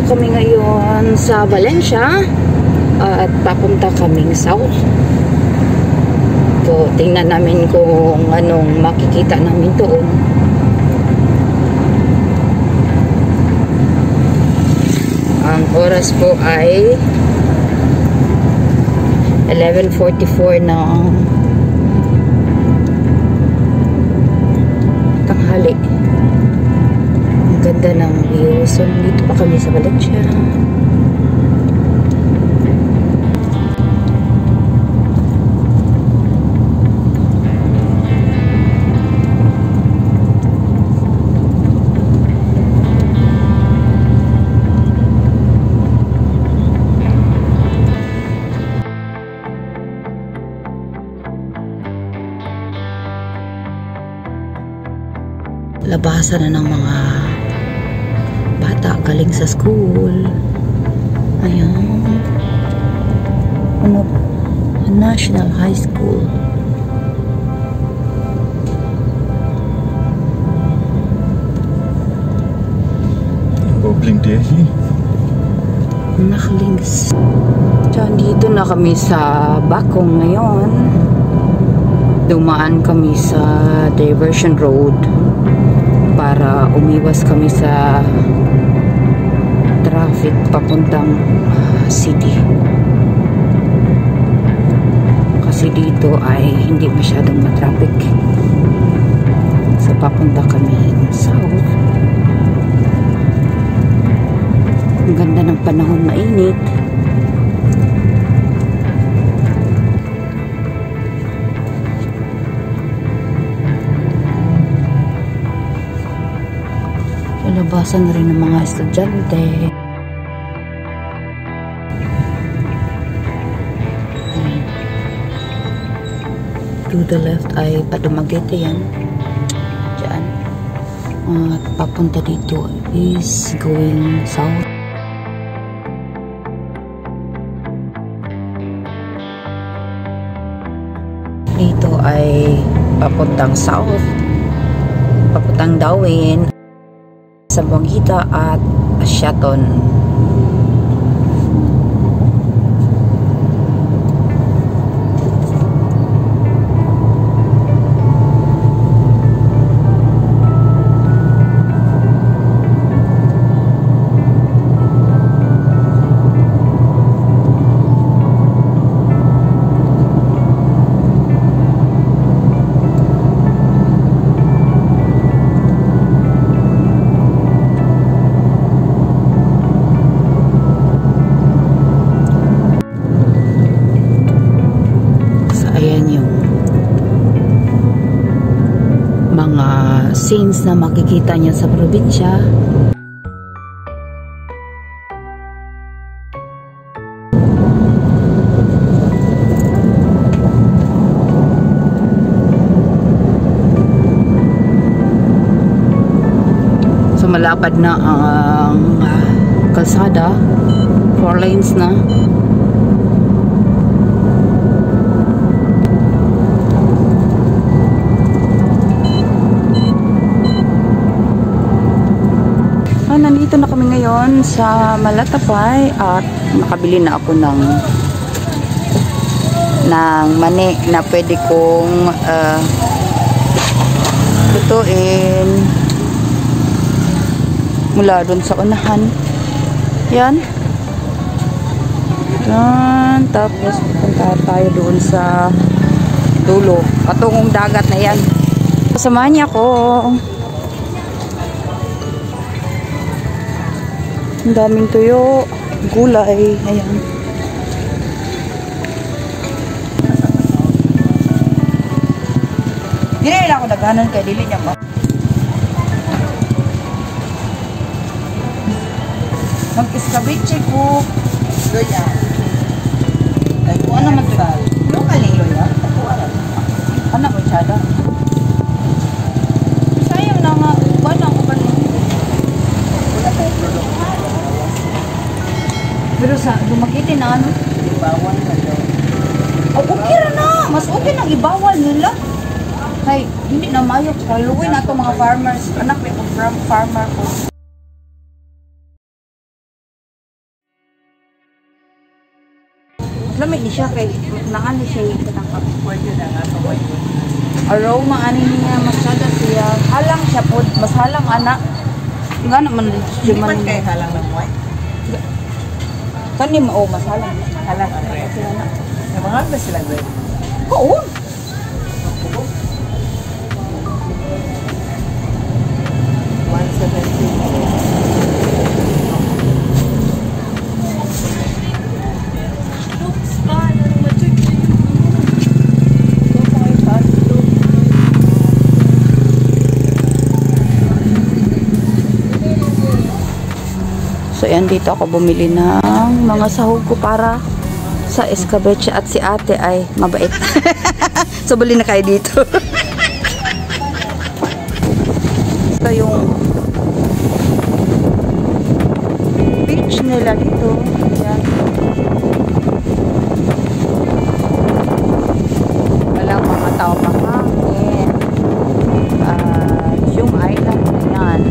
kami ngayon sa Valencia at papunta kaming south. So, tingnan namin kung anong makikita namin doon. Ang oras po ay 11:44 ng tanghali. Ang ganda ng view. So, dito pa kami sa Valencia. Labasan na ng mga bata galing sa school. Ayan. National High School. Waar blinkt die hier? Nakalinks. Diyan, dito na kami sa Bakong ngayon. Dumaan kami sa diversion road para umiwas kami sa traffic papuntang city. Kasi dito ay hindi masyadong matraffic. So papunta kami south. Ang ganda ng panahon, mainit. Labasan na rin ng mga estudyante. To the left ay Padumaguete yan. Diyan. At papunta dito is going south. Dito ay papuntang south. Papuntang Darwin. Zamboanga at Asyatton. Mga scenes na makikita niya sa probinsya. So malapad na ang kalsada, 4 lanes na. Nandito na kami ngayon sa Malatapay at nakabili na ako ng mani na pwede kong lutuin mula dun sa unahan. Yan. Yan. Tapos pupunta tayo doon sa dulo. Patungong dagat na yan. Kasamahan niya ako. Ang daming tuyo, gulay, ayan. Hindi na ako naghanan kay dili niya ba? Mag-escabeche ko. Loya. Ay, kung ano naman ito? Local eh, Loya. Ano mo, Chada? Sayang na nga. Wala ako ba nito? Pero sa Dumaguete na ano? Ibawal na daw. Oh, okay na. Mas okay nang ibawal nila. Hay, hindi na mayok. Kaluwi na ito mga farmers. Anak, may farmer ko. Lamig ni siya kay naani siya kanang Pwede na nga sa white. aroma ani niya masyada siya. Halang siya pod, mas halang ana. Nga naman Hindi man kayo halang ng white. Kani mao mas halang. Halang ang red. Yung mga ba silang red? Oo. So, yan dito ako bumili ng mga sahog ko para sa escabeche at si ate ay mabait. So, buli na kayo dito. Ito yung beach nila dito. Yan. Walang mga tao mahangin. Yung island na yan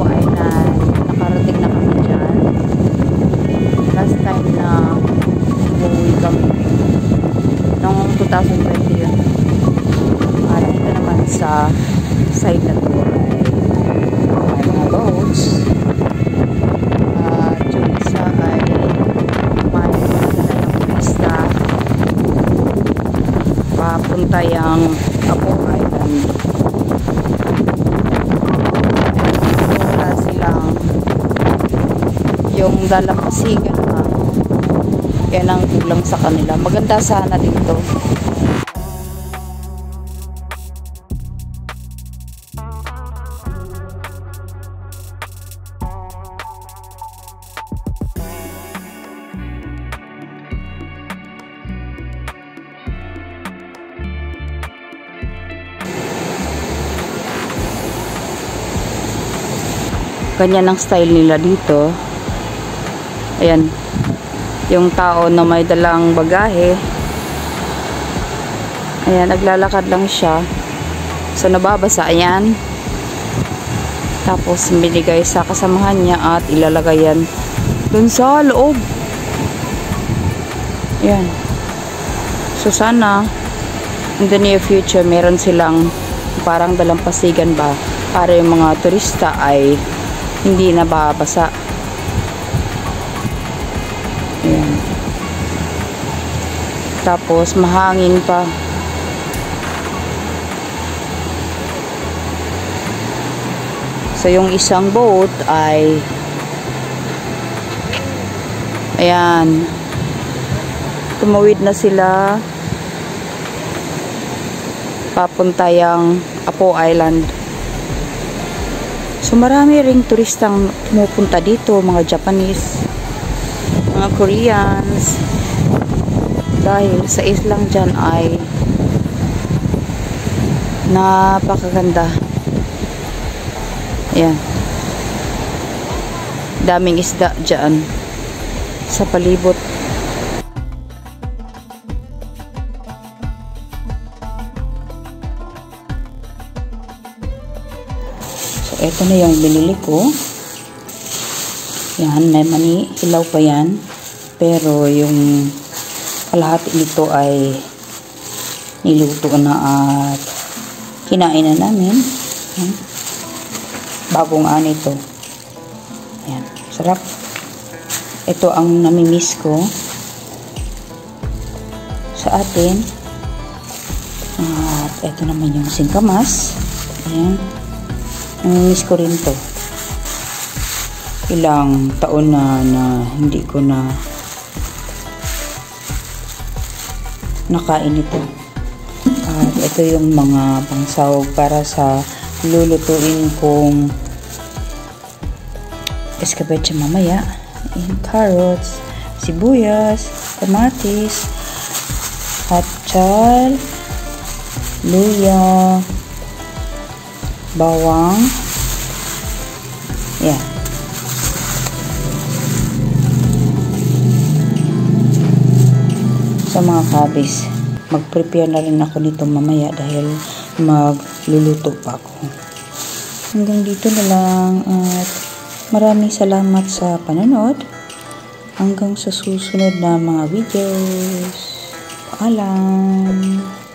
ay nakarating na kami dyan. Last time na umuwi kami noong 2020 yun. Dito naman sa side na to ay mga boats. Yung isa ay kumain ng pista papunta yung Apo Island. Wala silang yung dalampasigan na yan ang kulang sa kanila. Maganda sana dito. Ganyan ang style nila dito. Ayan. Yung tao na may dalang bagahe. Ayan, naglalakad lang siya. So, nababasa. Ayan. Tapos, binigay sa kasamahan niya at ilalagay yan dun sa loob. Ayan. So, sana in the near future, meron silang parang dalampasigan ba para yung mga turista ay hindi nababasa. Ayan. Tapos mahangin pa. So yung isang boat ay ayan, tumawid na sila papunta yung Apo Island. So marami ring turistang pumupunta dito, mga Japanese, mga Koreans, dahil sa islang dyan ay napakaganda. Ayan, daming isda dyan sa palibot. Ito na yung binili ko. Yan, may mani. Hilaw pa yan. Pero yung kalahati nito ay niluto na at kinain na namin. Yan. Bagong ano ito. Yan. Sarap. Ito ang namimiss ko sa atin. At ito naman yung singkamas. Ayan. Namimiss ko rin to. Ilang taon na hindi ko na nakain ito. At ito yung mga pangsahog para sa lulutuin kong escabeche mamaya. Ayan, carrots, sibuyas, kamatis, hachal, luya, bawang. Yan. Sa mga kabis, mag-prepare na rin ako nito mamaya dahil magluluto pa ako. Hanggang dito na lang at maraming salamat sa panonood. Hanggang sa susunod na mga videos. Paalam!